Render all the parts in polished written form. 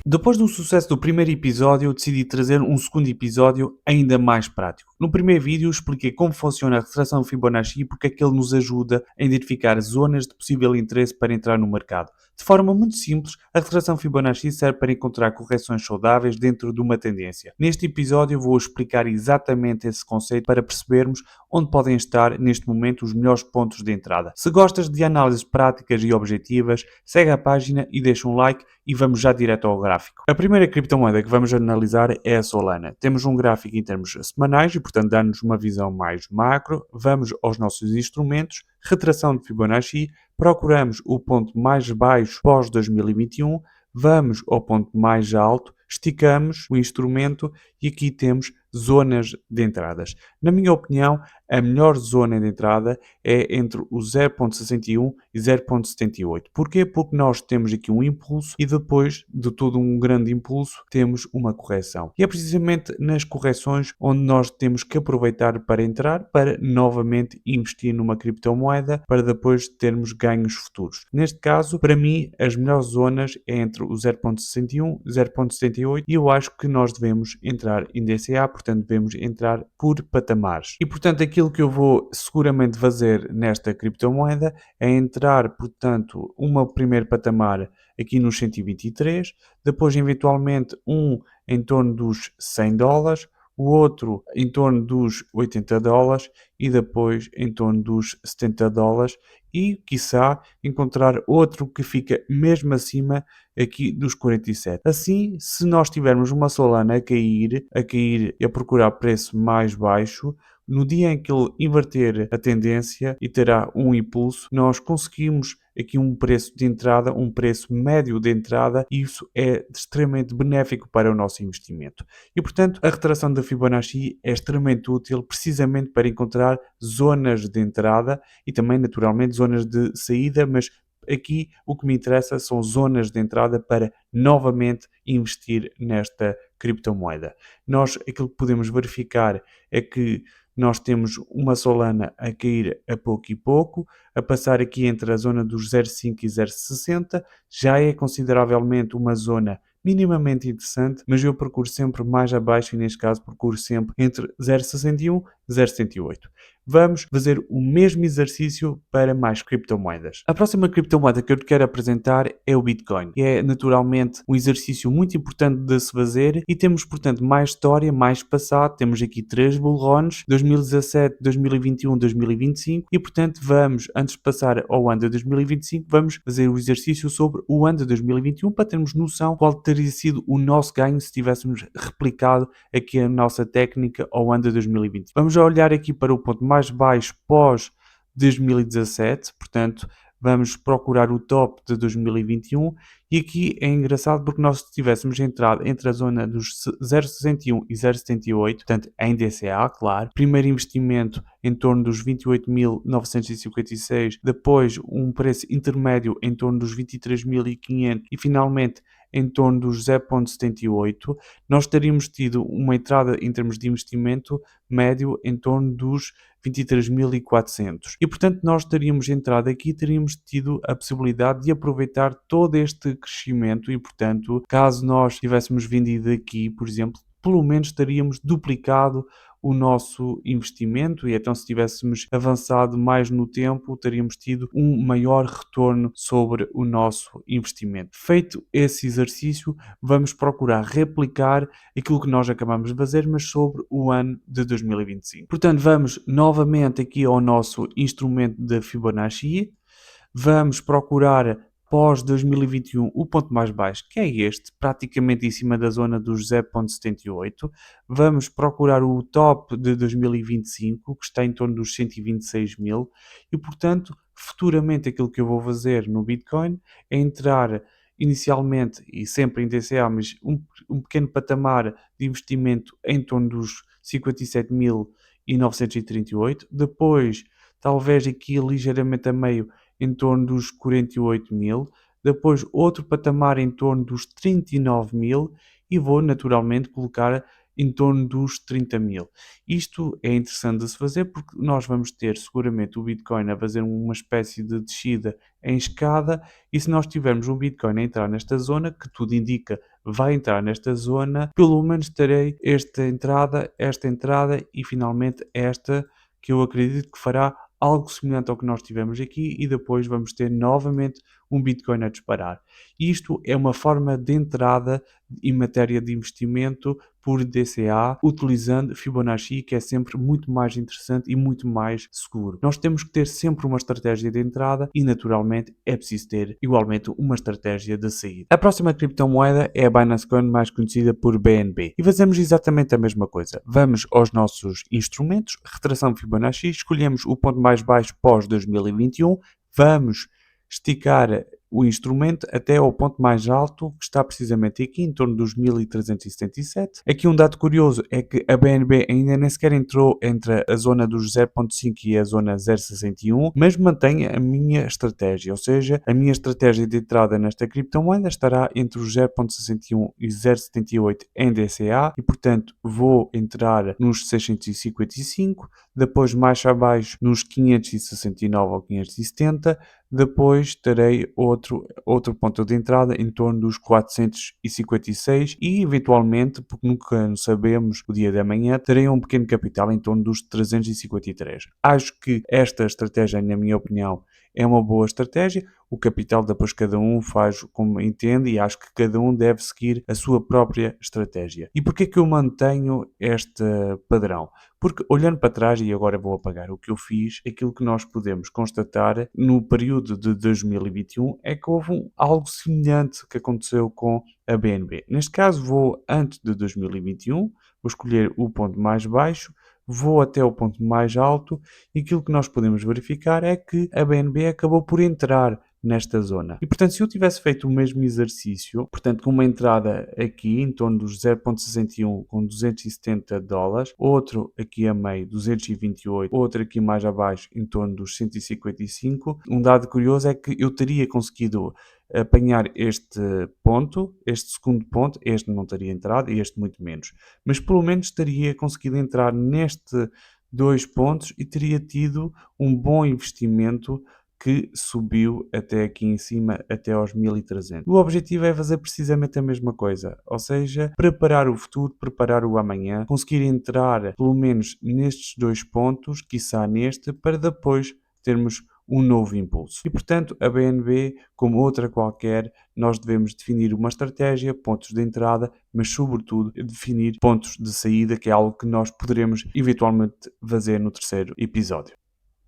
Depois do sucesso do primeiro episódio, decidi trazer um segundo episódio ainda mais prático. No primeiro vídeo expliquei como funciona a retração Fibonacci e porque é que ele nos ajuda a identificar zonas de possível interesse para entrar no mercado. De forma muito simples, a retração Fibonacci serve para encontrar correções saudáveis dentro de uma tendência. Neste episódio vou explicar exatamente esse conceito para percebermos onde podem estar neste momento os melhores pontos de entrada. Se gostas de análises práticas e objetivas, segue a página e deixa um like e vamos já direto ao gráfico. A primeira criptomoeda que vamos analisar é a Solana. Temos um gráfico em termos semanais e, portanto, dá-nos uma visão mais macro. Vamos aos nossos instrumentos, retração de Fibonacci, procuramos o ponto mais baixo pós 2021, vamos ao ponto mais alto, esticamos o instrumento e aqui temos zonas de entradas. Na minha opinião, a melhor zona de entrada é entre o 0.61 e 0.78. Porquê? Porque nós temos aqui um impulso e depois de todo um grande impulso temos uma correção. E é precisamente nas correções onde nós temos que aproveitar para entrar, para novamente investir numa criptomoeda, para depois termos ganhos futuros. Neste caso, para mim, as melhores zonas é entre o 0.61 e 0.78 e eu acho que nós devemos entrar em DCA, portanto devemos entrar por patamares. E portanto aquilo que eu vou seguramente fazer nesta criptomoeda é entrar, portanto, uma primeiro patamar aqui nos 123, depois eventualmente um em torno dos 100 dólares, o outro em torno dos 80 dólares e depois em torno dos 70 dólares e, quiçá, encontrar outro que fica mesmo acima aqui dos 47. Assim, se nós tivermos uma Solana a cair e a procurar preço mais baixo, no dia em que ele inverter a tendência e terá um impulso, nós conseguimos aqui um preço de entrada, um preço médio de entrada, e isso é extremamente benéfico para o nosso investimento. E, portanto, a retração da Fibonacci é extremamente útil precisamente para encontrar zonas de entrada e também, naturalmente, zonas de saída, mas aqui o que me interessa são zonas de entrada para novamente investir nesta criptomoeda. Nós, aquilo que podemos verificar é que nós temos uma Solana a cair a pouco e pouco, a passar aqui entre a zona dos 0,5 e 0,60, já é consideravelmente uma zona minimamente interessante, mas eu procuro sempre mais abaixo e neste caso procuro sempre entre 0,61 e 0,68. Vamos fazer o mesmo exercício para mais criptomoedas. A próxima criptomoeda que eu te quero apresentar é o Bitcoin. É naturalmente um exercício muito importante de se fazer e temos, portanto, mais história, mais passado. Temos aqui 3 bull runs, 2017, 2021, 2025 e, portanto, vamos, antes de passar ao ano de 2025, vamos fazer o exercício sobre o ano de 2021 para termos noção qual teria sido o nosso ganho se tivéssemos replicado aqui a nossa técnica ao ano de 2020. Vamos olhar aqui para o ponto mais baixo pós 2017, portanto vamos procurar o top de 2021 e aqui é engraçado porque nós tivéssemos entrado entre a zona dos 0,61 e 0,78, portanto em DCA, claro, primeiro investimento em torno dos 28.956, depois um preço intermédio em torno dos 23.500 e finalmente em torno dos 0,78, nós teríamos tido uma entrada em termos de investimento médio em torno dos 23.400. E, portanto, nós teríamos entrado aqui, teríamos tido a possibilidade de aproveitar todo este crescimento e, portanto, caso nós tivéssemos vendido aqui, por exemplo, pelo menos teríamos duplicado o nosso investimento e então se tivéssemos avançado mais no tempo teríamos tido um maior retorno sobre o nosso investimento. Feito esse exercício, vamos procurar replicar aquilo que nós acabamos de fazer, mas sobre o ano de 2025. Portanto, vamos novamente aqui ao nosso instrumento de Fibonacci, vamos procurar pós 2021 o ponto mais baixo, que é este, praticamente em cima da zona dos 0.78. Vamos procurar o top de 2025, que está em torno dos 126 mil. E, portanto, futuramente aquilo que eu vou fazer no Bitcoin é entrar inicialmente e sempre em DCA, mas um pequeno patamar de investimento em torno dos 57.938. Depois, talvez aqui ligeiramente a meio, em torno dos 48 mil, depois outro patamar em torno dos 39 mil e vou naturalmente colocar em torno dos 30 mil. Isto é interessante de se fazer porque nós vamos ter seguramente o Bitcoin a fazer uma espécie de descida em escada, e se nós tivermos um Bitcoin a entrar nesta zona, que tudo indica vai entrar nesta zona, pelo menos terei esta entrada e finalmente esta, que eu acredito que fará algo semelhante ao que nós tivemos aqui, e depois vamos ter novamente um Bitcoin a disparar. Isto é uma forma de entrada em matéria de investimento por DCA, utilizando Fibonacci, que é sempre muito mais interessante e muito mais seguro. Nós temos que ter sempre uma estratégia de entrada e, naturalmente, é preciso ter igualmente uma estratégia de saída. A próxima criptomoeda é a Binance Coin, mais conhecida por BNB. E fazemos exatamente a mesma coisa. Vamos aos nossos instrumentos, retração Fibonacci, escolhemos o ponto mais baixo pós 2021, vamos esticar o instrumento até ao ponto mais alto, que está precisamente aqui, em torno dos 1377. Aqui um dado curioso é que a BNB ainda nem sequer entrou entre a zona dos 0.5 e a zona 0.61, mas mantém a minha estratégia, ou seja, a minha estratégia de entrada nesta criptomoeda estará entre os 0.61 e 0.78 em DCA, e portanto vou entrar nos 655, depois mais abaixo nos 569 ou 570, depois terei outro ponto de entrada em torno dos 456 e, eventualmente, porque nunca sabemos o dia de amanhã, terei um pequeno capital em torno dos 353. Acho que esta estratégia, na minha opinião, é uma boa estratégia. O capital depois cada um faz como entende, e acho que cada um deve seguir a sua própria estratégia. E porquê que eu mantenho este padrão? Porque olhando para trás, e agora vou apagar o que eu fiz, aquilo que nós podemos constatar no período de 2021 é que houve algo semelhante que aconteceu com a BNB. Neste caso vou antes de 2021, vou escolher o ponto mais baixo, vou até o ponto mais alto, e aquilo que nós podemos verificar é que a BNB acabou por entrar nesta zona. E portanto, se eu tivesse feito o mesmo exercício, portanto, com uma entrada aqui em torno dos 0.61 com 270 dólares, outro aqui a meio 228, outro aqui mais abaixo em torno dos 155, um dado curioso é que eu teria conseguido apanhar este ponto, este segundo ponto, este não teria entrado e este muito menos, mas pelo menos teria conseguido entrar neste dois pontos e teria tido um bom investimento que subiu até aqui em cima, até aos 1300. O objetivo é fazer precisamente a mesma coisa, ou seja, preparar o futuro, preparar o amanhã, conseguir entrar pelo menos nestes dois pontos, quiçá neste, para depois termos um novo impulso. E portanto, a BNB, como outra qualquer, nós devemos definir uma estratégia, pontos de entrada, mas sobretudo definir pontos de saída, que é algo que nós poderemos eventualmente fazer no terceiro episódio.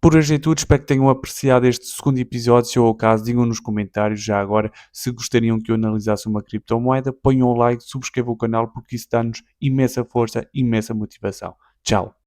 Por hoje é tudo, espero que tenham apreciado este segundo episódio. Se é o caso, digam nos comentários já agora se gostariam que eu analisasse uma criptomoeda. Ponham um like, subscrevam o canal, porque isso dá-nos imensa força, imensa motivação. Tchau!